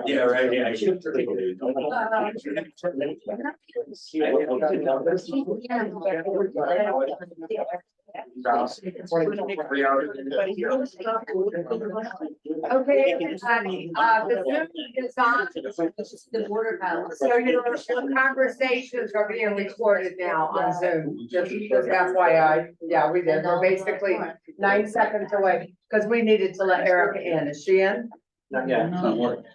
Yeah, right, yeah. Okay, everybody, the Zoom is on. The Board of Health. So your conversations are being recorded now on Zoom, just FYI. Yeah, we did. We're basically 9 seconds away, because we needed to let Erica in. Is she in? Not yet, it's not working.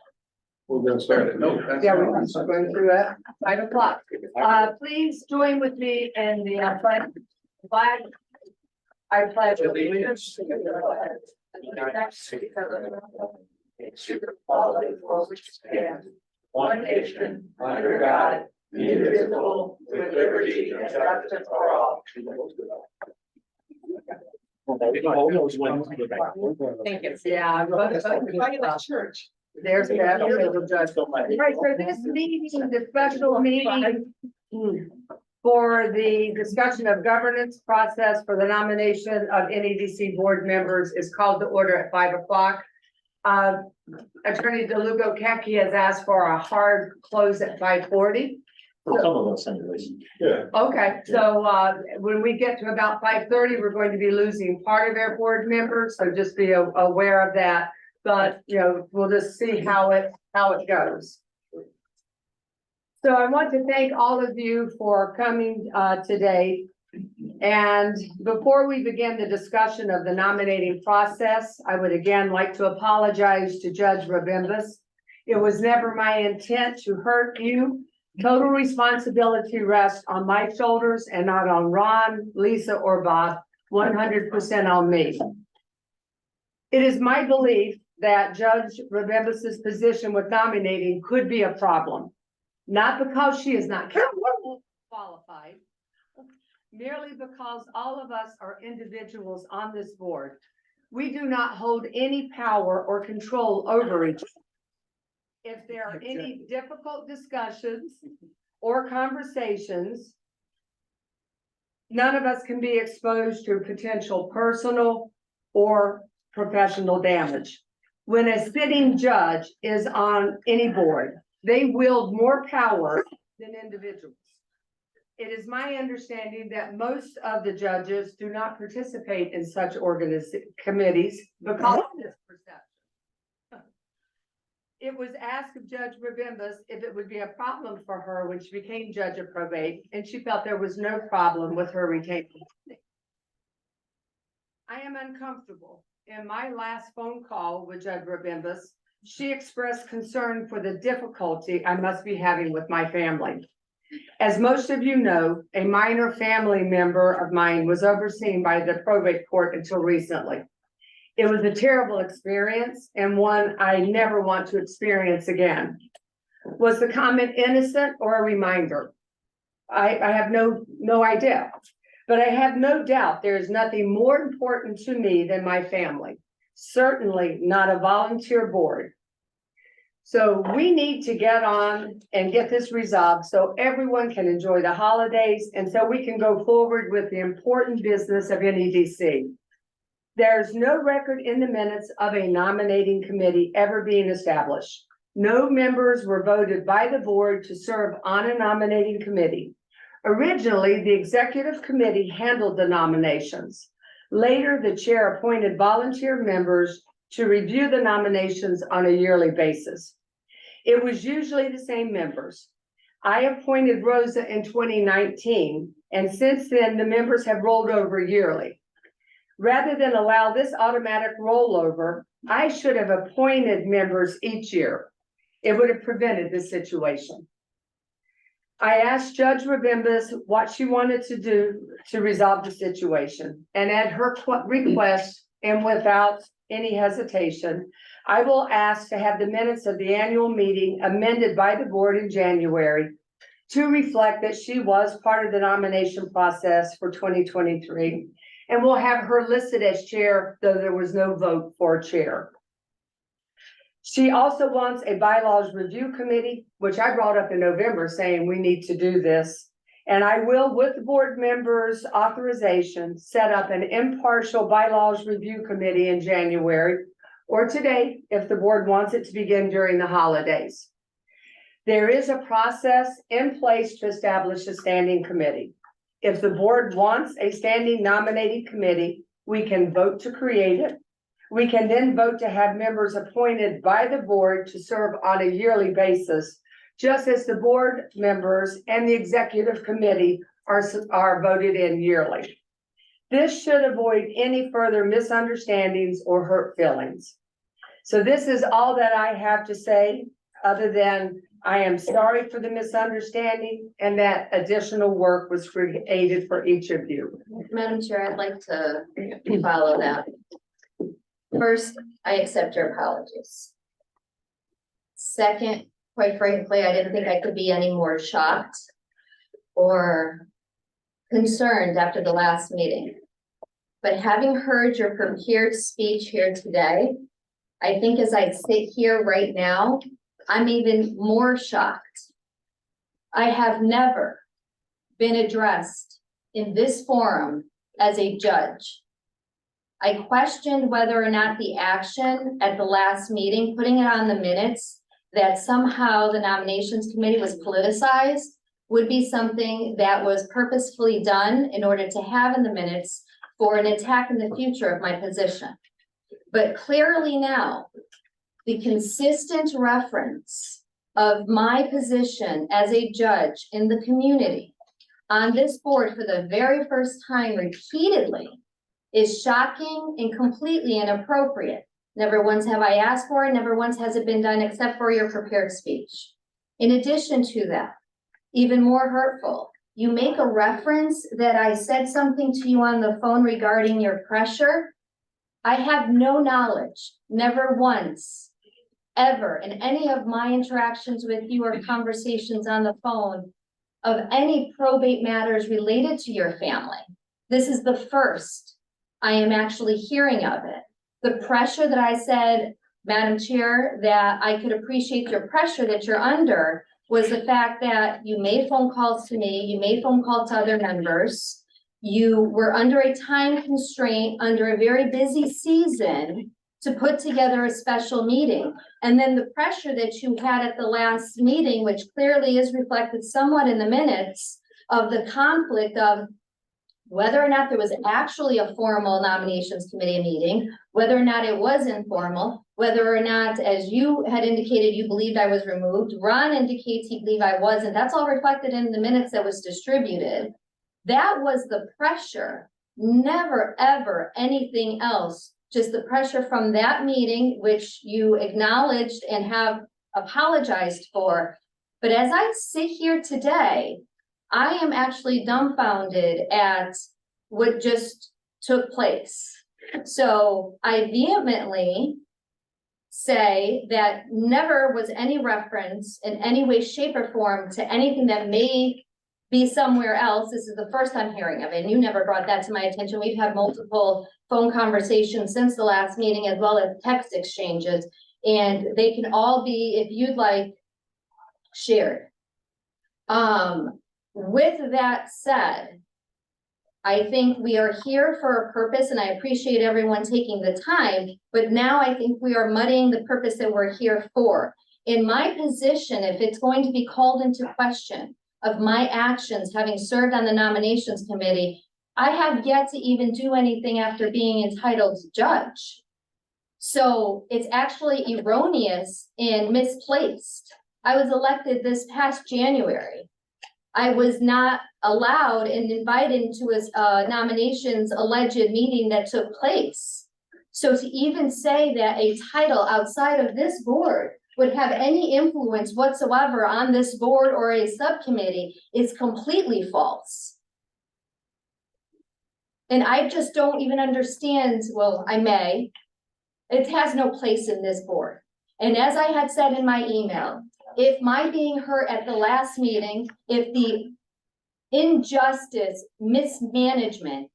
We're gonna start it. Nope. Yeah, we're going through it. 5 o'clock. Please join with me in the flag. I pledge allegiance to the flag. One nation, under God, indivisible, with liberty and justice for all. Thank you. Yeah, but church. There's that. Right, so this meeting, the special meeting for the discussion of governance process for the nomination of NEDC board members is called to order at 5 o'clock. Attorney DeLugo Keki has asked for a hard close at 5:40. For some of us anyways. Yeah. Okay, so when we get to about 5:30, we're going to be losing part of our board members, so just be aware of that. But you know, we'll just see how it goes. So I want to thank all of you for coming today. And before we begin the discussion of the nominating process, I would again like to apologize to Judge Rabimbas. It was never my intent to hurt you. Total responsibility rests on my shoulders and not on Ron, Lisa, or Bob, 100% on me. It is my belief that Judge Rabimbas's position with nominating could be a problem. Not because she is not qualified, merely because all of us are individuals on this board. We do not hold any power or control over each other. If there are any difficult discussions or conversations, none of us can be exposed to potential personal or professional damage. When a sitting judge is on any board, they wield more power than individuals. It is my understanding that most of the judges do not participate in such committees because of this perception. It was asked of Judge Rabimbas if it would be a problem for her when she became judge of probate, and she felt there was no problem with her retaining. I am uncomfortable. In my last phone call with Judge Rabimbas, she expressed concern for the difficulty I must be having with my family. As most of you know, a minor family member of mine was overseen by the probate court until recently. It was a terrible experience and one I never want to experience again. Was the comment innocent or a reminder? I have no idea, but I have no doubt there is nothing more important to me than my family. Certainly not a volunteer board. So we need to get on and get this resolved so everyone can enjoy the holidays and so we can go forward with the important business of NEDC. There's no record in the minutes of a nominating committee ever being established. No members were voted by the board to serve on a nominating committee. Originally, the executive committee handled the nominations. Later, the chair appointed volunteer members to review the nominations on a yearly basis. It was usually the same members. I appointed Rosa in 2019, and since then, the members have rolled over yearly. Rather than allow this automatic rollover, I should have appointed members each year. It would have prevented this situation. I asked Judge Rabimbas what she wanted to do to resolve the situation, and at her request and without any hesitation, I will ask to have the minutes of the annual meeting amended by the board in January to reflect that she was part of the nomination process for 2023, and we'll have her listed as chair, though there was no vote for chair. She also wants a bylaws review committee, which I brought up in November saying we need to do this. And I will, with the board members' authorization, set up an impartial bylaws review committee in January or today if the board wants it to begin during the holidays. There is a process in place to establish a standing committee. If the board wants a standing nominating committee, we can vote to create it. We can then vote to have members appointed by the board to serve on a yearly basis, just as the board members and the executive committee are voted in yearly. This should avoid any further misunderstandings or hurt feelings. So this is all that I have to say, other than I am sorry for the misunderstanding and that additional work was created for each of you. Madam Chair, I'd like to follow that. First, I accept your apologies. Second, quite frankly, I didn't think I could be any more shocked or concerned after the last meeting. But having heard your prepared speech here today, I think as I sit here right now, I'm even more shocked. I have never been addressed in this forum as a judge. I questioned whether or not the action at the last meeting, putting it on the minutes, that somehow the nominations committee was politicized, would be something that was purposefully done in order to have in the minutes for an attack in the future of my position. But clearly now, the consistent reference of my position as a judge in the community on this board for the very first time repeatedly is shocking and completely inappropriate. Never once have I asked for it, never once has it been done except for your prepared speech. In addition to that, even more hurtful, you make a reference that I said something to you on the phone regarding your pressure. I have no knowledge, never once, ever, in any of my interactions with you or conversations on the phone of any probate matters related to your family. This is the first I am actually hearing of it. The pressure that I said, Madam Chair, that I could appreciate your pressure that you're under was the fact that you made phone calls to me, you made phone calls to other members. You were under a time constraint, under a very busy season to put together a special meeting. And then the pressure that you had at the last meeting, which clearly is reflected somewhat in the minutes of the conflict of whether or not there was actually a formal nominations committee meeting, whether or not it was informal, whether or not, as you had indicated, you believed I was removed. Ron indicates he believed I wasn't. That's all reflected in the minutes that was distributed. That was the pressure, never, ever anything else. Just the pressure from that meeting, which you acknowledged and have apologized for. But as I sit here today, I am actually dumbfounded at what just took place. So I vehemently say that never was any reference in any way, shape, or form to anything that may be somewhere else. This is the first I'm hearing of it, and you never brought that to my attention. We've had multiple phone conversations since the last meeting, as well as text exchanges, and they can all be, if you'd like, shared. With that said, I think we are here for a purpose, and I appreciate everyone taking the time, but now I think we are muddying the purpose that we're here for. In my position, if it's going to be called into question of my actions having served on the nominations committee, I have yet to even do anything after being entitled judge. So it's actually erroneous and misplaced. I was elected this past January. I was not allowed and invited to a nominations alleged meeting that took place. So to even say that a title outside of this board would have any influence whatsoever on this board or a subcommittee is completely false. And I just don't even understand, well, I may, it has no place in this board. And as I had said in my email, if my being hurt at the last meeting, if the injustice, mismanagement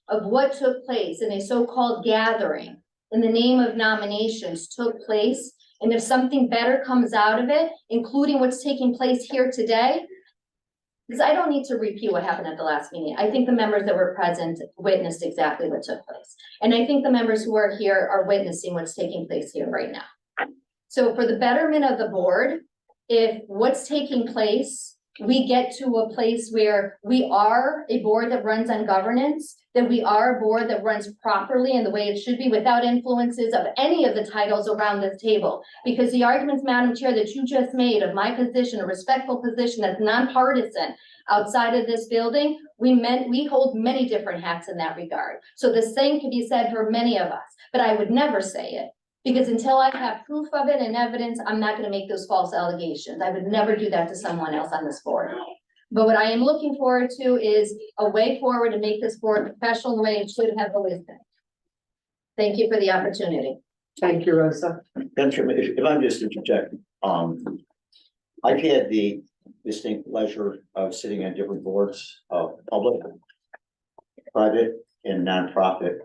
of what took place in a so-called gathering in the name of nominations took place, and if something better comes out of it, including what's taking place here today, Because I don't need to repeat what happened at the last meeting. I think the members that were present witnessed exactly what took place. And I think the members who are here are witnessing what's taking place here right now. So for the betterment of the board, if what's taking place, we get to a place where we are a board that runs on governance, that we are a board that runs properly in the way it should be without influences of any of the titles around this table. Because the arguments, Madam Chair, that you just made of my position, a respectful position that's nonpartisan outside of this building, we hold many different hats in that regard. So the same can be said for many of us, but I would never say it. Because until I have proof of it and evidence, I'm not gonna make those false allegations. I would never do that to someone else on this board. But what I am looking forward to is a way forward to make this board professional the way it should have always been. Thank you for the opportunity. Thank you, Rosa. Madam Chairman, if I'm just interjecting, I've had the distinct pleasure of sitting on different boards of public, private, and nonprofit.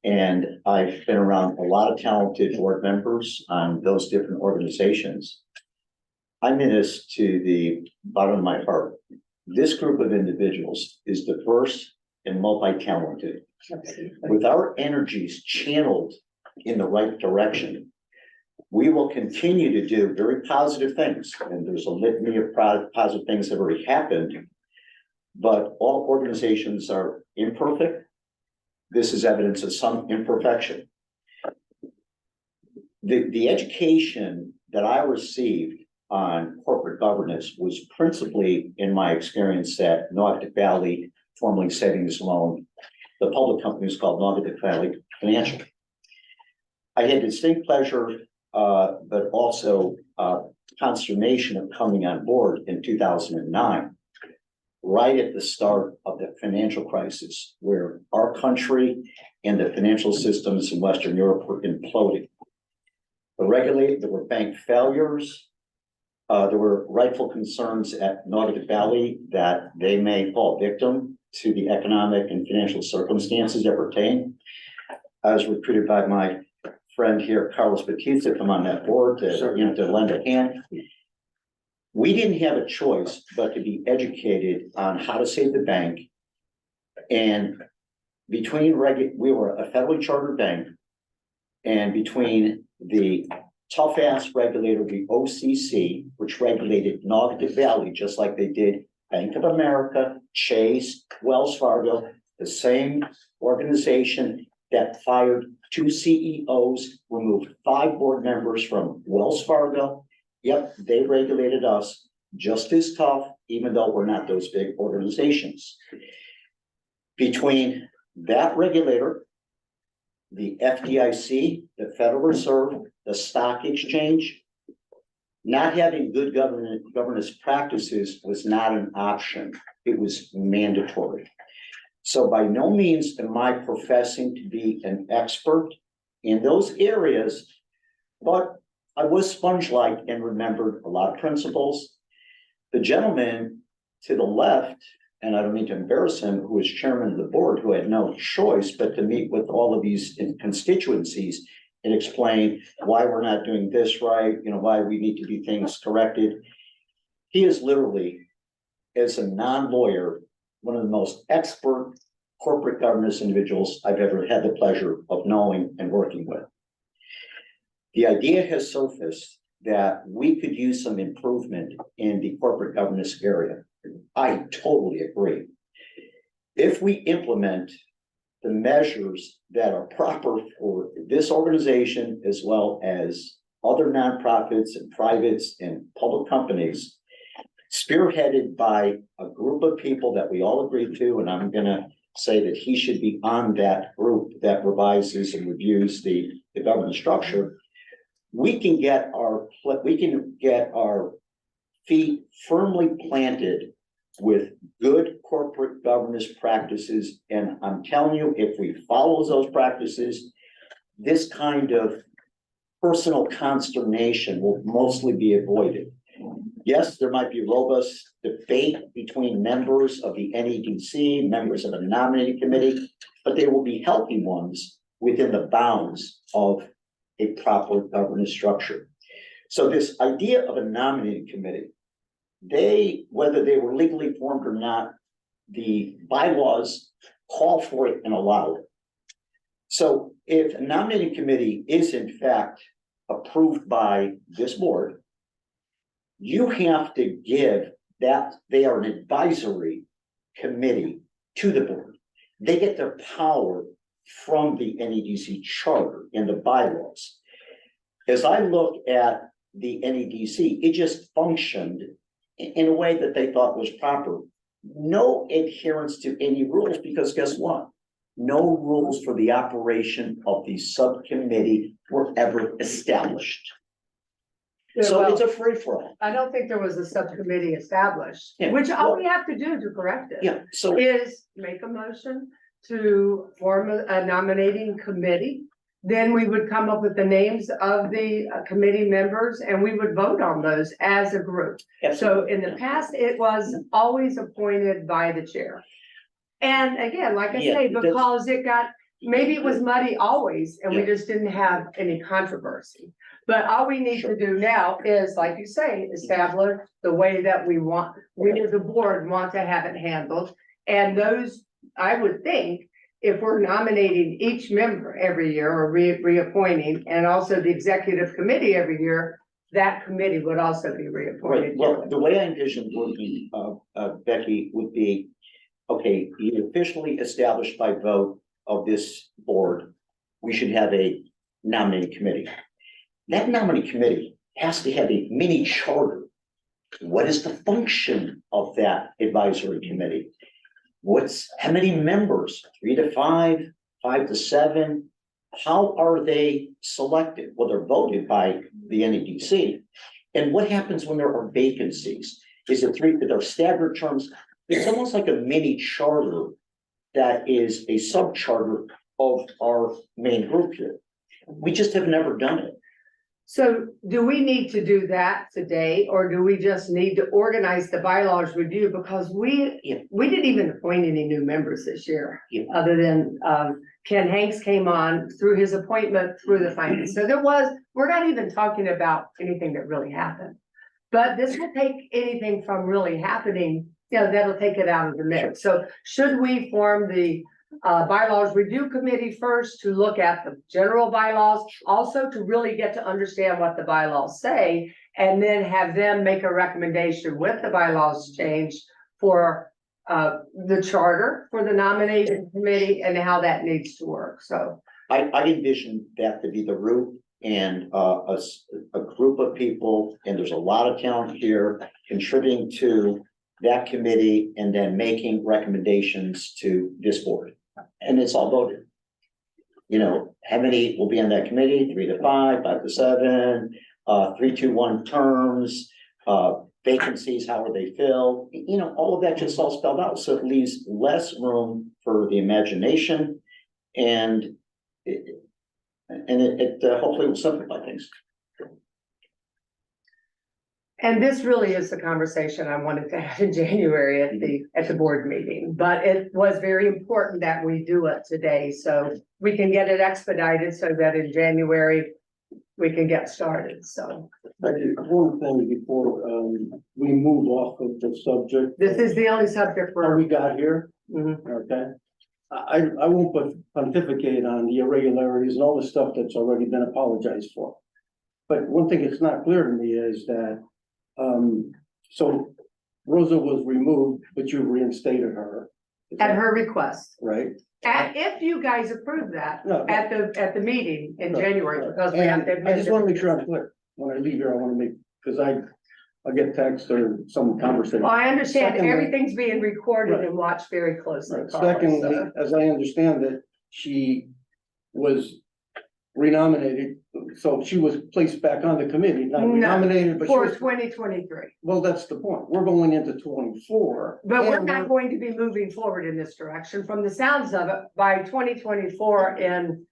And I've been around a lot of talented board members on those different organizations. I mean this to the bottom of my heart. This group of individuals is diverse and multi-talented. With our energies channeled in the right direction, we will continue to do very positive things. And there's a litany of positive things that have already happened. But all organizations are imperfect. This is evidence of some imperfection. The education that I received on corporate governance was principally in my experience at Naugatuck Valley, formerly Savings Loan. The public company is called Naugatuck Valley Financial. I had distinct pleasure, but also consternation of coming on board in 2009. Right at the start of the financial crisis, where our country and the financial systems in Western Europe were imploding. There were bank failures. There were rightful concerns at Naugatuck Valley that they may fall victim to the economic and financial circumstances that pertain. I was recruited by my friend here, Carlos Batista, to come on that board to lend a hand. We didn't have a choice but to be educated on how to save the bank. And we were a federally chartered bank, and between the tough ass regulator, the OCC, which regulated Naugatuck Valley, just like they did Bank of America, Chase, Wells Fargo, the same organization that fired 2 CEOs, removed 5 board members from Wells Fargo. Yep, they regulated us just as tough, even though we're not those big organizations. Between that regulator, the FDIC, the Federal Reserve, the stock exchange, not having good governance practices was not an option. It was mandatory. So by no means am I professing to be an expert in those areas, but I was sponge-like and remembered a lot of principles. The gentleman to the left, and I don't mean to embarrass him, who was chairman of the board, who had no choice but to meet with all of these constituencies and explain why we're not doing this right, why we need to do things corrected. He is literally, as a non-lawyer, one of the most expert corporate governance individuals I've ever had the pleasure of knowing and working with. The idea has surfaced that we could use some improvement in the corporate governance area. I totally agree. If we implement the measures that are proper for this organization, as well as other nonprofits and privates and public companies, spearheaded by a group of people that we all agree to, and I'm gonna say that he should be on that group that revises and reviews the governance structure, we can get our feet firmly planted with good corporate governance practices. And I'm telling you, if we follow those practices, this kind of personal consternation will mostly be avoided. Yes, there might be robust debate between members of the NEDC, members of a nominating committee, but they will be healthy ones within the bounds of a proper governance structure. So this idea of a nominating committee, whether they were legally formed or not, the bylaws call for it and allow it. So if a nominating committee is in fact approved by this board, you have to give that they are an advisory committee to the board. They get their power from the NEDC charter and the bylaws. As I look at the NEDC, it just functioned in a way that they thought was proper. No adherence to any rules, because guess what? No rules for the operation of the subcommittee were ever established. So Well, it's a free-for-all. I don't think there was a subcommittee established, Yeah, which all well- we have to do to correct it. Yeah, so Is make a motion to form a nominating committee. Then we would come up with the names of the committee members and we would vote on those as a group. So in the past, it was always appointed by the chair. And again, like I Yeah, say, that's- because it got, maybe it was muddy always and we Yeah. just didn't have any controversy. But all we need to do now is, like you say, establish the way that we want, we as a board want to have it handled. And those, I would think, if we're nominating each member every year or reappointing, and also the executive committee every year, that committee would also be right, reappointed. well, the way I envision working, Becky, would be, okay, you officially established by vote of this board, we should have a nominating committee. That nominating committee has to have a mini charter. What is the function of that advisory committee? How many members? 3 to 5, 5 to 7? How are they selected? Well, they're voted by the NEDC. And what happens when there are vacancies? Is it they're staggered terms? It's almost like a mini charter that is a sub-charter of our main group here. We just have never done it. So do we need to do that today, or do we just need to organize the bylaws review? Because we didn't even appoint any new members this year. Yeah. Other than, Ken Hanks came on through his appointment through the finance. So we're not even talking about anything that really happened. But this will take anything from really happening, that'll take it out of the mix. So should we form the bylaws review committee first to look at the general bylaws, also to really get to understand what the bylaws say, and then have them make a recommendation with the bylaws changed for the charter for the nominating committee and how that needs to work. So I envision that to be the route, and a group of people, and there's a lot of talent here contributing to that committee and then making recommendations to this board. And it's all voted. How many will be on that committee? 3 to 5, 5 to 7, 3, 2, 1 terms, vacancies, how are they filled? All of that just all spelled out. So it leaves less room for the imagination, and it hopefully will simplify things. and this really is the conversation I wanted to have in January at the board meeting, but it was very important that we do it today, so we can get it expedited so that in January we can get started, so. One thing before, we move off of the subject. This is the only subject How we for, got here, Mhm. okay? I won't pontificate on the irregularities and all the stuff that's already been apologized for. But one thing that's not clear to me is that, so Rosa was removed, but you reinstated her. Is at that her request. right? And if you guys approve that No, at the meeting in Right, January, right. because we have And to. I just want to make sure I'm clear. When I leave here, I want to make, because I'll get text or some conversation. Well, I understand Secondly- everything's being recorded Right. and watched very closely. Right. Carl, Secondly, so. as I understand it, she was renominated, so she was placed back on the committee, not No, renominated, but she For was, 2023, well, that's the point. We're going into 24. but we're and not going to be moving forward in this direction. From the sounds of it, by 2024 in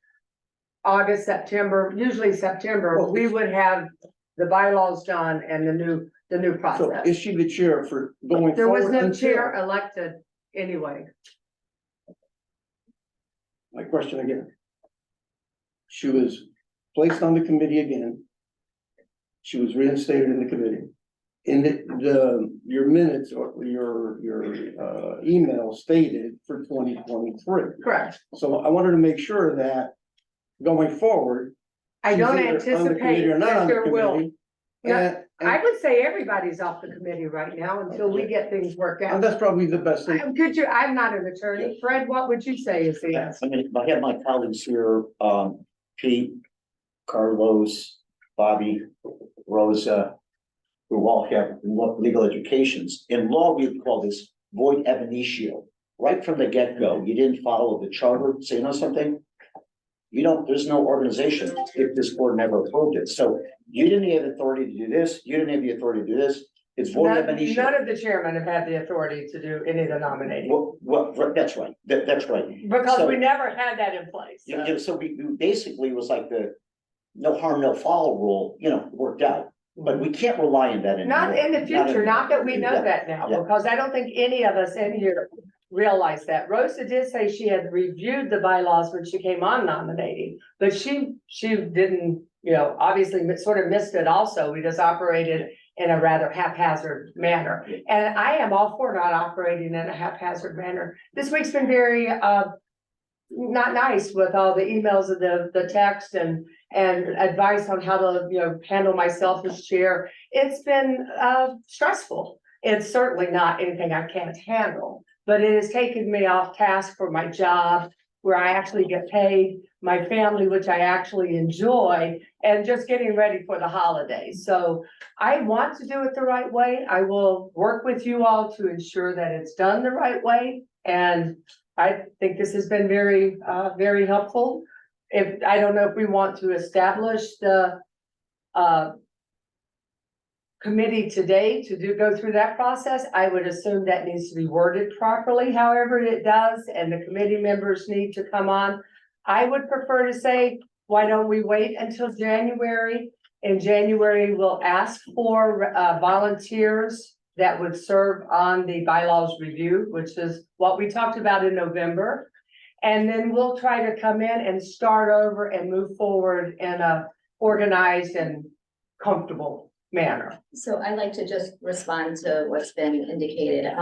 August, September, usually September, Well, we would have the bylaws done and the new So process. is she the chair for going There was forward no until? chair elected anyway. My question again. She was placed on the committee again. She was reinstated in the committee. in your minutes or your email stated for 2023. Correct. So I wanted to make sure that going forward. I don't she's either on the committee anticipate or not that on the there will. committee. No, And I would say everybody's off the committee right now until we get things worked out. that's probably the best thing. Could you, I'm not an attorney. Fred, what would you say is the answer? I mean, I have my colleagues here, Pete, Carlos, Bobby, Rosa, who all have legal educations. In law, we would call this void ab initio. Right from the get-go, you didn't follow the charter, so you know something? You don't, there's no organization if this board never approved it. So you didn't have authority to do this, you didn't have the authority to do this. It's void ab initio. None of the chairmen have had the authority to do any of the nominating. Well, that's right, that's right. Because So- we never had that in place. So we basically was like the no harm, no foul rule, worked out. But we can't rely on that anymore. Not in the future, not that we know Yeah, that now, yeah. because I don't think any of us in here realize that. Rosa did say she had reviewed the bylaws when she came on nominating, but she didn't, obviously sort of missed it also. We just operated in a rather haphazard manner. And I am all for not operating in a haphazard manner. This week's been very, not nice with all the emails and the text and advice on how to, handle myself as chair. It's been, stressful. It's certainly not anything I can't handle, but it has taken me off task for my job, where I actually get paid, my family, which I actually enjoy, and just getting ready for the holidays. So I want to do it the right way. I will work with you all to ensure that it's done the right way. And I think this has been very, very helpful. I don't know if we want to establish the committee today to go through that process. I would assume that needs to be worded properly, however it does, and the committee members need to come on. I would prefer to say, why don't we wait until January? In January, we'll ask for volunteers that would serve on the bylaws review, which is what we talked about in November. And then we'll try to come in and start over and move forward in a organized and comfortable manner. So I'd like to just respond to what's been indicated.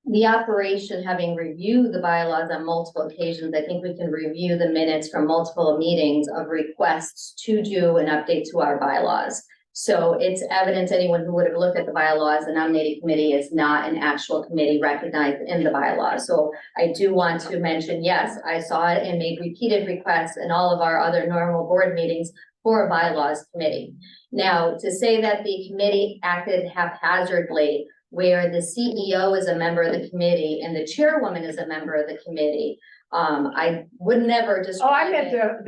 The operation, having reviewed the bylaws on multiple occasions, I think we can review the minutes from multiple meetings of requests to do an update to our bylaws. So it's evident to anyone who would have looked at the bylaws, the nominating committee is not an actual committee recognized in the bylaws. So I do want to mention, yes, I saw it and made repeated requests in all of our other normal board meetings for a bylaws committee. Now, to say that the committee acted haphazardly, where the CEO is a member of the committee and the chairwoman is a member of the committee, I would never describe Oh, I meant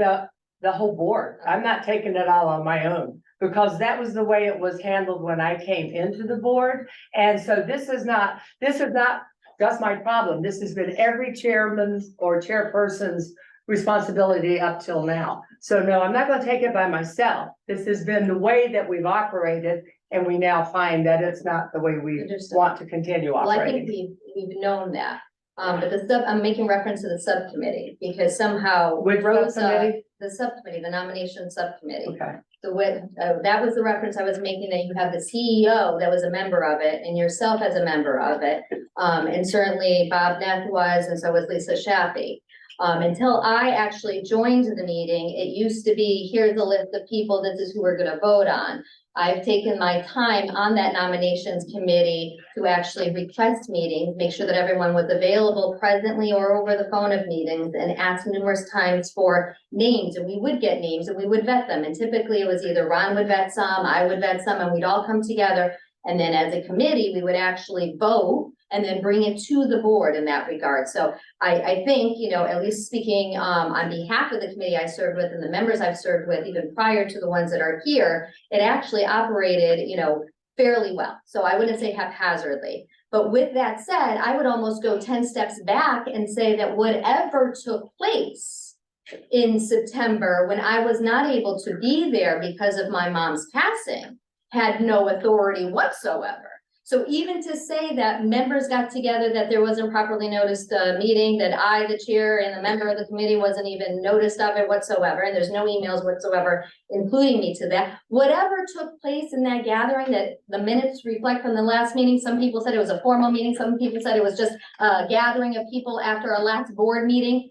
the whole board. I'm not taking it all on my own, because that was the way it was handled when I came into the board. And so this is not just my problem. This has been every chairman's or chairperson's responsibility up till now. So no, I'm not gonna take it by myself. This has been the way that we've operated, and we now find that it's not the way we Understood. want to continue Well, I think operating. we've known that, but I'm making reference to the subcommittee, because somehow. With Rosa, subcommittee? the subcommittee, the nomination subcommittee. Okay, That was the reference I was making, that you have the CEO that was a member of it, and yourself as a member of it. And certainly Bob Neff was, and so was Lisa Shaffey. Until I actually joined the meeting, it used to be, here's a list of people, this is who we're gonna vote on. I've taken my time on that nominations committee to actually request meetings, make sure that everyone was available presently or over the phone of meetings, and ask numerous times for names, and we would get names and we would vet them. And typically it was either Ron would vet some, I would vet some, and we'd all come together. And then as a committee, we would actually vote and then bring it to the board in that regard. So I think, at least speaking on behalf of the committee I served with and the members I've served with, even prior to the ones that are here, it actually operated, fairly well. So I wouldn't say haphazardly. But with that said, I would almost go 10 steps back and say that whatever took place in September, when I was not able to be there because of my mom's passing, had no authority whatsoever. So even to say that members got together, that there wasn't properly noticed a meeting, that I, the chair, and the member of the committee wasn't even noticed of it whatsoever, and there's no emails whatsoever, including me to that. Whatever took place in that gathering, that the minutes reflect from the last meeting, some people said it was a formal meeting, some people said it was just a gathering of people after a last board meeting.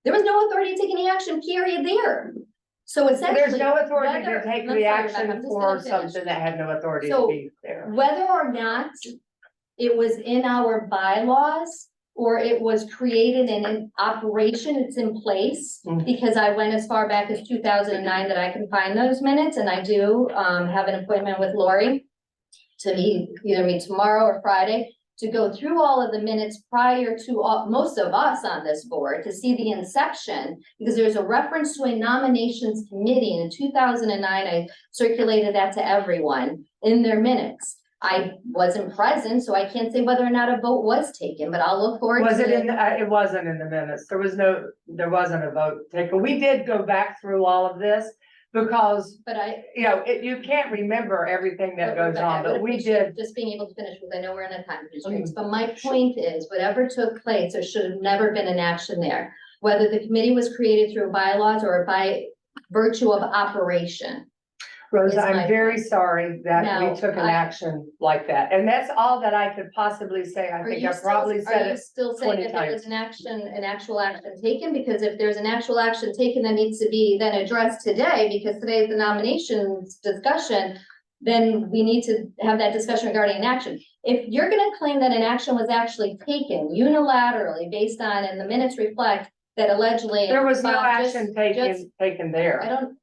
There was no authority to take any action, period, there. So essentially. There's no authority to whether- take I'm the sorry, action Rebecca, I'm just for gonna finish. something that had no authority to So, be there. Whether or not it was in our bylaws or it was created and in operation, it's in place. Mhm. Because I went as far back as 2009 that I can find those minutes, and I do have an appointment with Lori to either meet tomorrow or Friday to go through all of the minutes prior to most of us on this board to see the inception, because there's a reference to a nominations committee, and in 2009, I circulated that to everyone in their minutes. I wasn't present, so I can't say whether or not a vote was taken, but I'll look forward to. Was it in, it wasn't in the minutes. There wasn't a vote taken. We did go back through all of this because, But I. you can't remember everything that goes Rebecca, I on, would but we appreciate did. just being able to finish, because I know we're in a time constraints, but my point is, whatever took place, there should have never been an action there. Whether the committee was created through bylaws or by virtue of operation. Rosa, is my I'm very point. sorry that Now, we took an I- action like that, and that's all that I could possibly say. I Are think you I still, probably are said you it. still saying 20 that there times. was an actual action taken? Because if there's an actual action taken that needs to be then addressed today, because today is the nominations discussion, then we need to have that discussion regarding an action. If you're gonna claim that an action was actually taken unilaterally based on, and the minutes reflect that allegedly. There was no Bob, just- action just- taken there. I don't,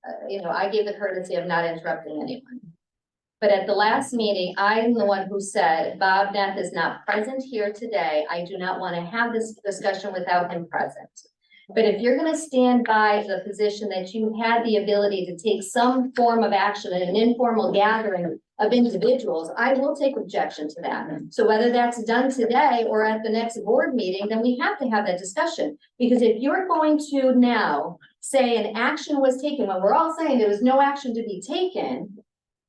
I gave the courtesy of not interrupting anyone. But at the last meeting, I'm the one who said, Bob Neff is not present here today. I do not want to have this discussion without him present. But if you're gonna stand by the position that you had the ability to take some form of action at an informal gathering of individuals, I will take objection to that. So whether that's done today or at the next board meeting, then we have to have that discussion. Because if you're going to now say an action was taken, when we're all saying there was no action to be taken,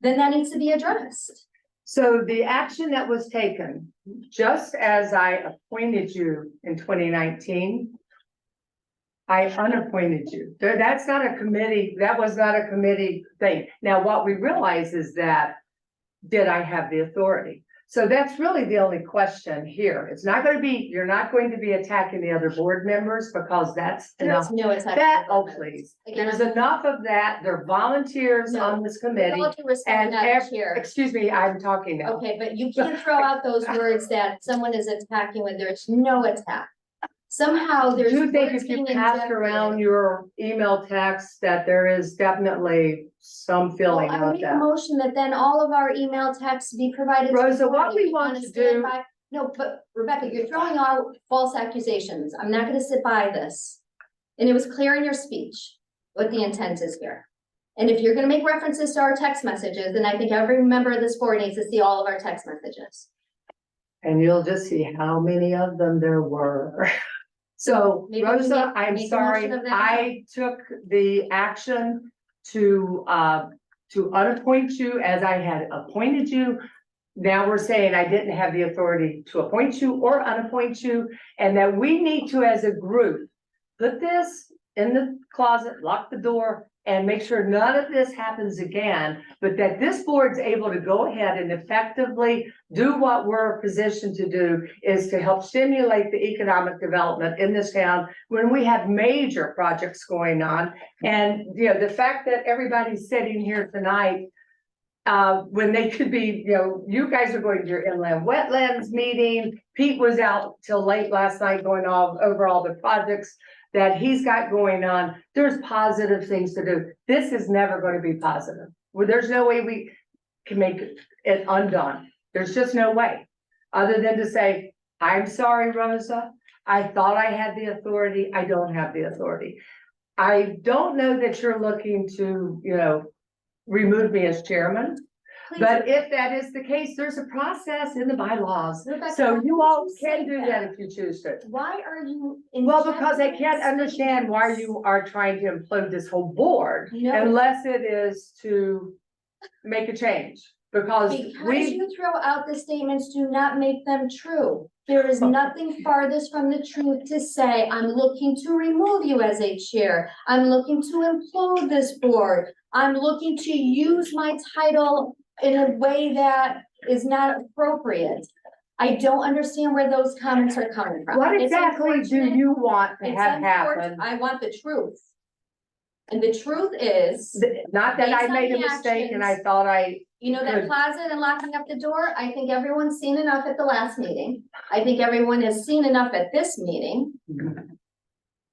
then that needs to be addressed. So the action that was taken, just as I appointed you in 2019, I unappointed you. That's not a committee, that was not a committee thing. Now, what we realize is that, did I have the authority? So that's really the only question here. It's not gonna be, you're not going to be attacking the other board members because that's enough. There's no attack. That, oh, please. Again, There's enough of that. They're volunteers No. on this With committee. all due respect, And Madam Chair. excuse me, I'm talking now. Okay, but you can't throw out those words that someone is attacking when there's no attack. Somehow Do there's. you think words if you being passed injected. around your email text that there is definitely some Well, feeling I of make a that? motion that then all of our email texts be provided. to the Rosa, what board. we If you want wanna to stand do- by- No, but Rebecca, you're throwing out false accusations. I'm not gonna sit by this. And it was clear in your speech what the intent is here. And if you're gonna make references to our text messages, then I think every member of this board needs to see all of our text messages. And you'll just see how many of them there were. So Maybe we Rosa, make- I'm make a sorry, motion of that. I took the action to unappoint you as I had appointed you. Now we're saying I didn't have the authority to appoint you or unappoint you, and that we need to, as a group, put this in the closet, lock the door, and make sure none of this happens again, but that this board's able to go ahead and effectively do what we're positioned to do, is to help stimulate the economic development in this town when we have major projects going on. And, the fact that everybody's sitting here tonight, when they could be, you guys are going to your inland wetlands meeting. Pete was out till late last night going over all the projects that he's got going on. There's positive things to do. This is never going to be positive. Well, there's no way we can make it undone. There's just no way, other than to say, I'm sorry, Rosa. I thought I had the authority. I don't have the authority. I don't know that you're looking to, remove me as chairman. Please, But if that is the case, there's a process in the bylaws. Rebecca, So how you could all you say can do that if you choose to. Why are you? Well, because I injecting can't understand why statements? you are trying to implode this whole board No. unless it is to make a change. because Because we, you throw out the statements, do not make them true. There is nothing farthest from the truth to say, I'm looking to remove you as a chair. I'm looking to implode this board. I'm looking to use my title in a way that is not appropriate. I don't understand where those comments are coming from. what It's exactly do unfortunate. you want to It's have unfortunate. happen? I want the truth. And the truth is, Not that I Based on made a the mistake and I actions- thought I, you know, that Good. closet and locking up the door, I think everyone's seen enough at the last meeting. I think everyone has seen enough at this meeting.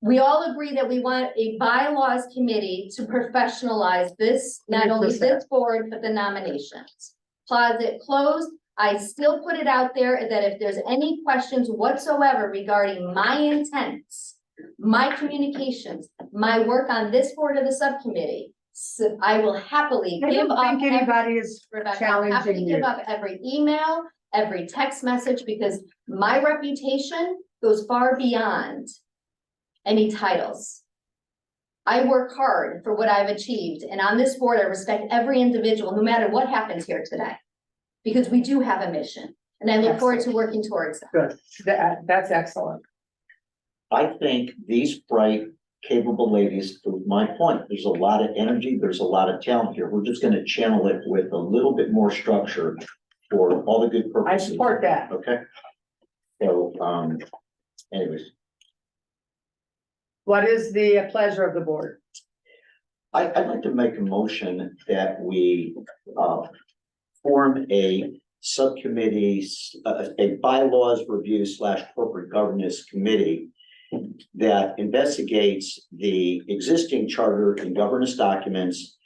We all agree that we want a bylaws committee to professionalize this, not only 100%. this board, but the nominations. Closet closed. I still put it out there that if there's any questions whatsoever regarding my intents, my communications, my work on this board of the subcommittee, so I will happily I give don't up. think anybody is Rebecca, I'm happy to challenging give you. up every email, every text message, because my reputation goes far beyond any titles. I work hard for what I've achieved, and on this board, I respect every individual, no matter what happens here today. Because we do have a mission, and I look forward to working towards that. Good, that's excellent. I think these bright, capable ladies, to my point, there's a lot of energy, there's a lot of talent here. We're just gonna channel it with a little bit more structure for all the good I purposes. support that. Okay? So, anyways, What is the pleasure of the board? I'd like to make a motion that we, form a subcommittee, a bylaws review / corporate governance committee that investigates the existing charter and governance documents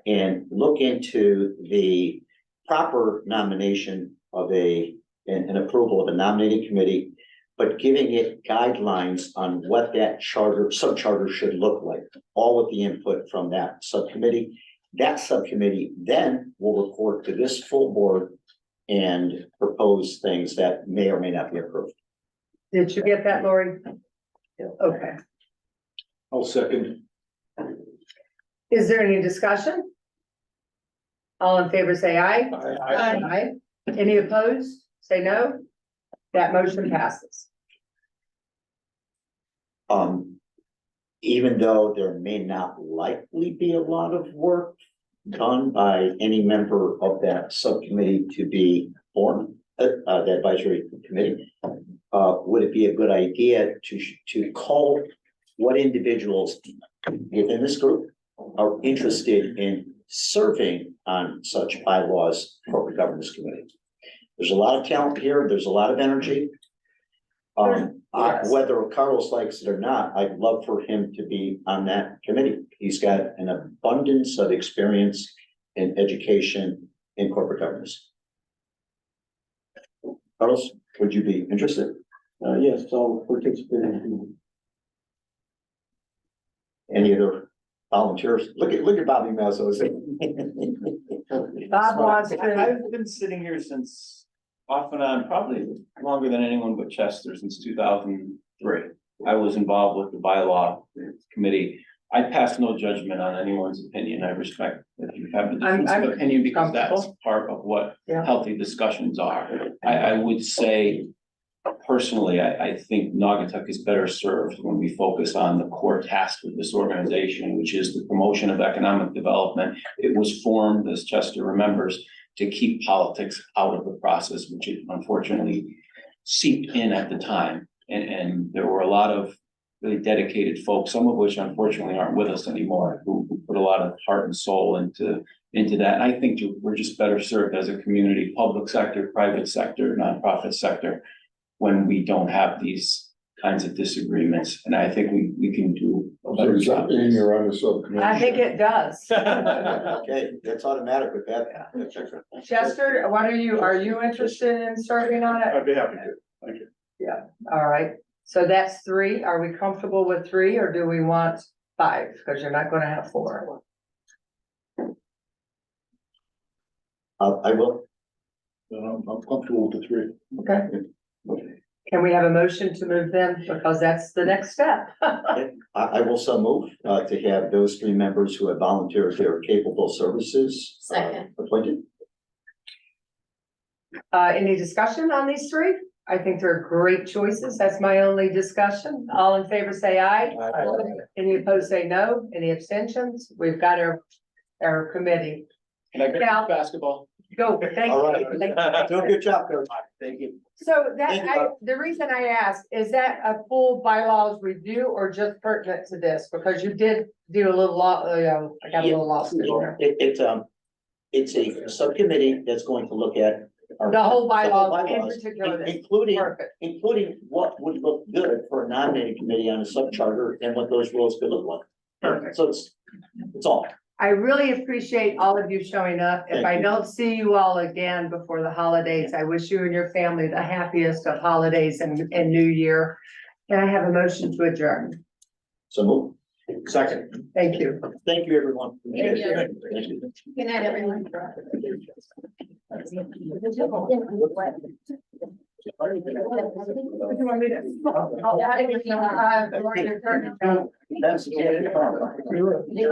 and look into the proper nomination of an approval of a nominating committee, but giving it guidelines on what that subcharter should look like, all with the input from that subcommittee. That subcommittee then will report to this full board and propose things that may or may not be approved. Did you get that, Lori? Okay. I'll second. Is there any discussion? All in favor, say aye. Aye. Aye. Any opposed? Say no. That motion passes. Even though there may not likely be a lot of work done by any member of that subcommittee to be formed, the advisory committee, would it be a good idea to call what individuals within this group are interested in serving on such bylaws corporate governance committee? There's a lot of talent here, there's a lot of energy. Yes. Whether Carlos likes it or not, I'd love for him to be on that committee. He's got an abundance of experience in education in corporate governance. Carlos, would you be interested? Yes, I'll participate in. Any other volunteers? Look at Bobby Mazzo. Bob wants to, I've been sitting here since off and on, probably longer than anyone but Chester, since 2003. I was involved with the bylaw committee. I pass no judgment on anyone's opinion. I respect if you have a difference I'm of opinion, because that's comfortable. part of what Yeah. healthy discussions are. I would say personally, I think Naugatuck is better served when we focus on the core task of this organization, which is the promotion of economic development. It was formed, as Chester remembers, to keep politics out of the process, which it unfortunately seeped in at the time. And there were a lot of really dedicated folks, some of which unfortunately aren't with us anymore, who put a lot of heart and soul into that. And I think we're just better served as a community, public sector, private sector, nonprofit sector, when we don't have these kinds of disagreements. And I think we can do a better job. You're on the subcommittee. I think it does. Okay, that's automatic with that. Chester, are you interested in serving on it? I'd be happy to, thank you. All right, so that's 3. Are we comfortable with 3 or do we want 5? Because you're not gonna have 4. I will. I'm comfortable with the 3. Okay. Can we have a motion to move them? Because that's the next step. I will so move to have those 3 members who have volunteered their capable services Second. appointed. Any discussion on these three? I think they're great choices. That's my only discussion. All in favor, say aye. Any opposed, say no. Any abstentions? We've got our committee. Can I go Yeah. to basketball? Go, thank All right. you. Thank you. Do a good job, Coach. Thank you. So that, Thank you. the reason I asked, is that a full bylaws review or just pertinent to this? Because you did do a little law, I got a little lost in there. It's a subcommittee that's going to look at. The whole bylaws in bylaws, particular, this. Including, Perfect. including what would look good for a nominating committee on a subcharter and what those rules could look like. Perfect. So it's all. I really appreciate all of you showing up. If Thank I you. don't see you all again before the holidays, I wish you and your family the happiest of holidays and New Year. Can I have a motion to adjourn? So move. Second. Thank you. Thank you, everyone. Thank you. Thank you. Good night, everyone. That's.